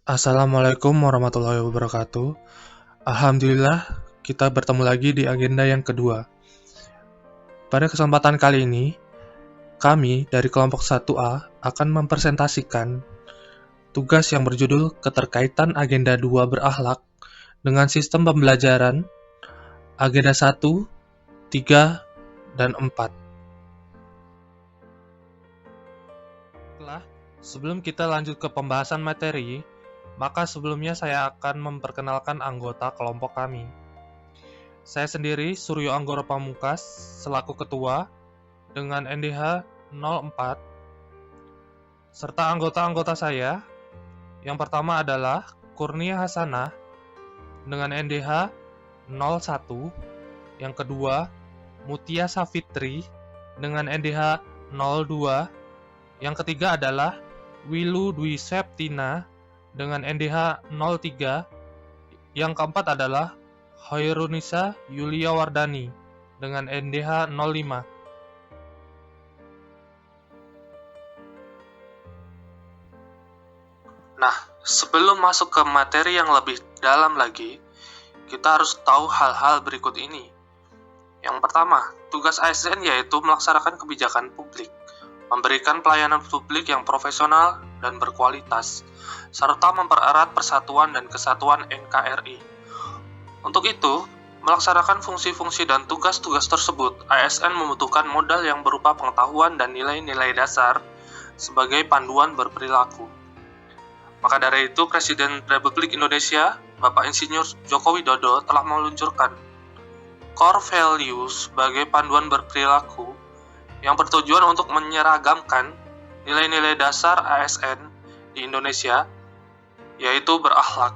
Assalamualaikum warahmatullahi wabarakatuh. Alhamdulillah, kita bertemu lagi di agenda yang kedua. Pada kesempatan kali ini, kami dari kelompok 1A akan mempresentasikan tugas yang berjudul Keterkaitan Agenda 2 Berakhlak dengan Sistem Pembelajaran Agenda 1, 3, dan 4. Sebelum kita lanjut ke pembahasan materi, maka sebelumnya saya akan memperkenalkan anggota kelompok kami. Saya sendiri, Suryo Anggoro Pamungkas, selaku ketua, dengan NDH 04, serta anggota-anggota saya. Yang pertama adalah Kurnia Hasanah, dengan NDH 01, yang kedua, Mutia Safitri, dengan NDH 02, yang ketiga adalah Wilu Dwi Septina, dengan NDH 03, yang keempat adalah Hoirunisa Yulia Wardani dengan NDH 05. Nah, sebelum masuk ke materi yang lebih dalam lagi, kita harus tahu hal-hal berikut ini. Yang pertama, tugas ASN yaitu melaksanakan kebijakan publik, memberikan pelayanan publik yang profesional dan berkualitas, serta mempererat persatuan dan kesatuan NKRI. Untuk itu, melaksanakan fungsi-fungsi dan tugas-tugas tersebut, ASN membutuhkan modal yang berupa pengetahuan dan nilai-nilai dasar sebagai panduan berperilaku. Maka dari itu, Presiden Republik Indonesia, Bapak Insinyur Joko Widodo telah meluncurkan Core Values sebagai panduan berperilaku yang bertujuan untuk menyeragamkan nilai-nilai dasar ASN di Indonesia, yaitu berakhlak.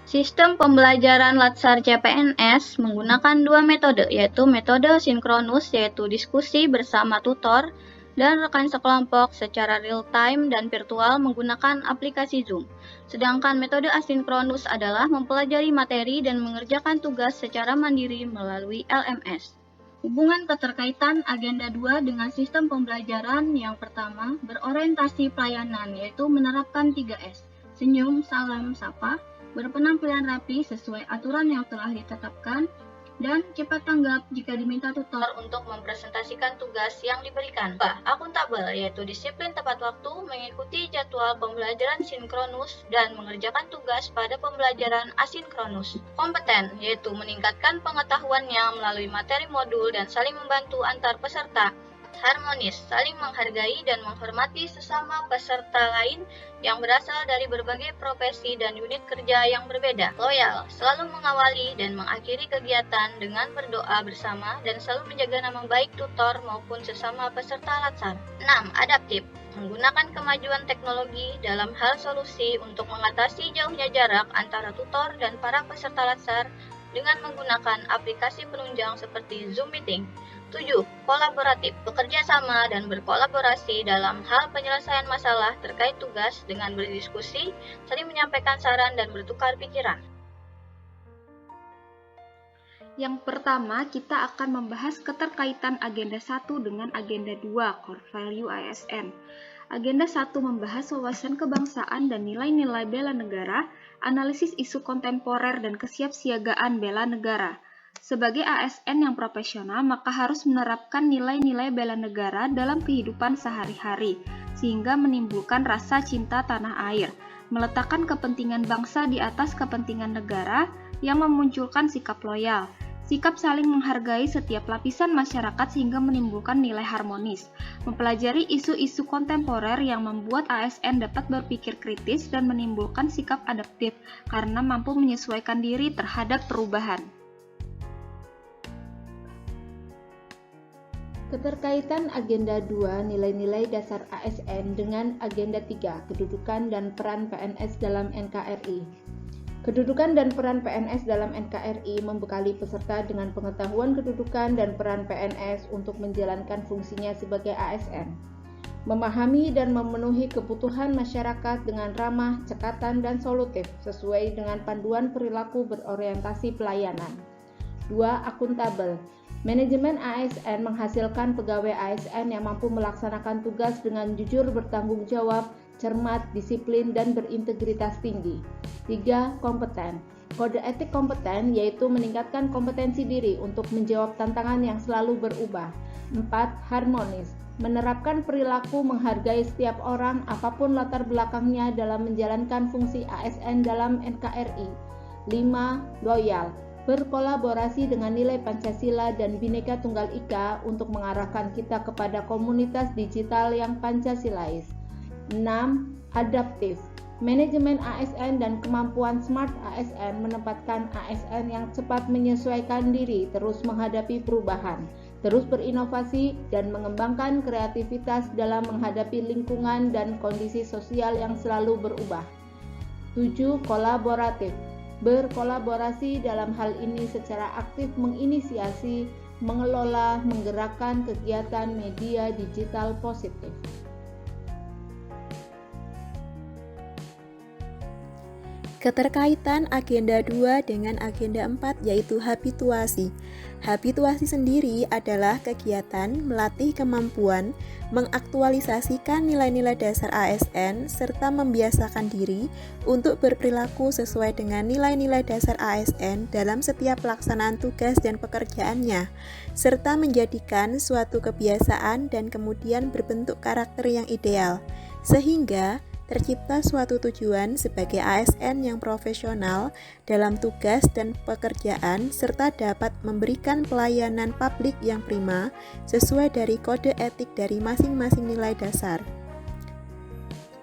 Sistem pembelajaran Latsar CPNS menggunakan dua metode, yaitu metode sinkronus, yaitu diskusi bersama tutor dan rekan sekelompok secara real-time dan virtual menggunakan aplikasi Zoom. Sedangkan metode asinkronus adalah mempelajari materi dan mengerjakan tugas secara mandiri melalui LMS. Hubungan keterkaitan agenda 2 dengan sistem pembelajaran yang pertama berorientasi pelayanan, yaitu menerapkan 3S, senyum, salam, sapa, berpenampilan rapi sesuai aturan yang telah ditetapkan, dan cepat tanggap jika diminta tutor untuk mempresentasikan tugas yang diberikan. Akuntabel, yaitu disiplin tepat waktu, mengikuti jadwal pembelajaran sinkronus, dan mengerjakan tugas pada pembelajaran asinkronus. Kompeten, yaitu meningkatkan pengetahuannya melalui materi modul dan saling membantu antar peserta. Harmonis, saling menghargai dan menghormati sesama peserta lain yang berasal dari berbagai profesi dan unit kerja yang berbeda. Loyal, selalu mengawali dan mengakhiri kegiatan dengan berdoa bersama dan selalu menjaga nama baik tutor maupun sesama peserta Latsar. 6. Adaptif, menggunakan kemajuan teknologi dalam hal solusi untuk mengatasi jauhnya jarak antara tutor dan para peserta Latsar dengan menggunakan aplikasi penunjang seperti Zoom Meeting. 7. Kolaboratif, bekerja sama dan berkolaborasi dalam hal penyelesaian masalah terkait tugas dengan berdiskusi, saling menyampaikan saran dan bertukar pikiran. Yang pertama, kita akan membahas keterkaitan agenda 1 dengan agenda 2, Core Value ASN. Agenda 1 membahas wawasan kebangsaan dan nilai-nilai bela negara, analisis isu kontemporer dan kesiapsiagaan bela negara. Sebagai ASN yang profesional, maka harus menerapkan nilai-nilai bela negara dalam kehidupan sehari-hari, sehingga menimbulkan rasa cinta tanah air, meletakkan kepentingan bangsa di atas kepentingan negara yang memunculkan sikap loyal, sikap saling menghargai setiap lapisan masyarakat sehingga menimbulkan nilai harmonis, mempelajari isu-isu kontemporer yang membuat ASN dapat berpikir kritis dan menimbulkan sikap adaptif karena mampu menyesuaikan diri terhadap perubahan. Keterkaitan Agenda 2 nilai-nilai dasar ASN dengan Agenda 3 kedudukan dan peran PNS dalam NKRI. Kedudukan dan peran PNS dalam NKRI membekali peserta dengan pengetahuan kedudukan dan peran PNS untuk menjalankan fungsinya sebagai ASN. Memahami dan memenuhi kebutuhan masyarakat dengan ramah, cekatan, dan solutif sesuai dengan panduan perilaku berorientasi pelayanan. 2. Akuntabel, Manajemen ASN menghasilkan pegawai ASN yang mampu melaksanakan tugas dengan jujur, bertanggung jawab, cermat, disiplin, dan berintegritas tinggi. 3. Kompeten. Kode etik kompeten yaitu meningkatkan kompetensi diri untuk menjawab tantangan yang selalu berubah. 4. Harmonis. Menerapkan perilaku menghargai setiap orang apapun latar belakangnya dalam menjalankan fungsi ASN dalam NKRI. 5. Loyal. Berkolaborasi dengan nilai Pancasila dan Bhinneka Tunggal Ika untuk mengarahkan kita kepada komunitas digital yang Pancasilais. 6. Adaptif. Manajemen ASN dan kemampuan Smart ASN menempatkan ASN yang cepat menyesuaikan diri, terus menghadapi perubahan, terus berinovasi, dan mengembangkan kreativitas dalam menghadapi lingkungan dan kondisi sosial yang selalu berubah. 7. Kolaboratif. Berkolaborasi dalam hal ini secara aktif menginisiasi, mengelola, menggerakkan kegiatan media digital positif. Keterkaitan agenda 2 dengan agenda 4 yaitu habituasi. Habituasi sendiri adalah kegiatan melatih kemampuan mengaktualisasikan nilai-nilai dasar ASN serta membiasakan diri untuk berperilaku sesuai dengan nilai-nilai dasar ASN dalam setiap pelaksanaan tugas dan pekerjaannya, serta menjadikan suatu kebiasaan dan kemudian berbentuk karakter yang ideal, sehingga tercipta suatu tujuan sebagai ASN yang profesional dalam tugas dan pekerjaan serta dapat memberikan pelayanan publik yang prima sesuai dari kode etik dari masing-masing nilai dasar.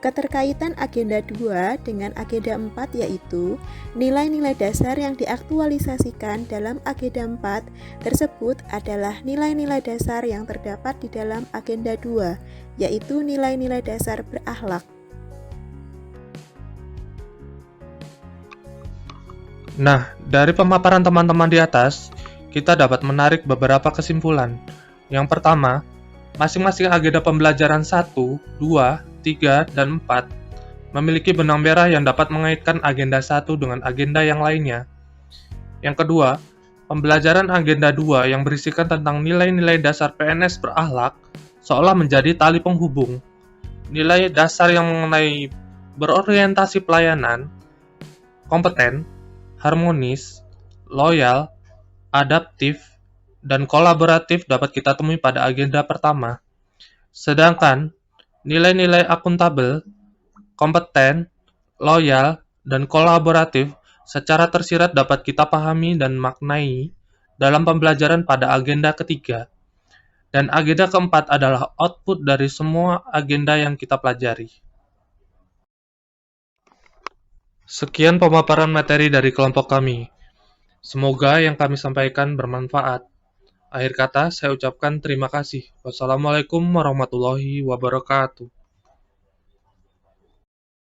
Keterkaitan agenda 2 dengan agenda 4 yaitu nilai-nilai dasar yang diaktualisasikan dalam agenda 4 tersebut adalah nilai-nilai dasar yang terdapat di dalam agenda 2, yaitu nilai-nilai dasar berakhlak. Nah, dari pemaparan teman-teman di atas, kita dapat menarik beberapa kesimpulan. Yang pertama, masing-masing agenda pembelajaran 1, 2, 3, dan 4 memiliki benang merah yang dapat mengaitkan agenda 1 dengan agenda yang lainnya. Yang kedua, pembelajaran agenda 2 yang berisikan tentang nilai-nilai dasar PNS berakhlak seolah menjadi tali penghubung. Nilai dasar yang mengenai berorientasi pelayanan, kompeten, harmonis, loyal, adaptif, dan kolaboratif dapat kita temui pada agenda pertama. Sedangkan nilai-nilai akuntabel, kompeten, loyal, dan kolaboratif secara tersirat dapat kita pahami dan maknai dalam pembelajaran pada agenda ketiga. Dan agenda keempat adalah output dari semua agenda yang kita pelajari. Sekian pemaparan materi dari kelompok kami. Semoga yang kami sampaikan bermanfaat. Akhir kata, saya ucapkan terima kasih. Wassalamualaikum warahmatullahi wabarakatuh.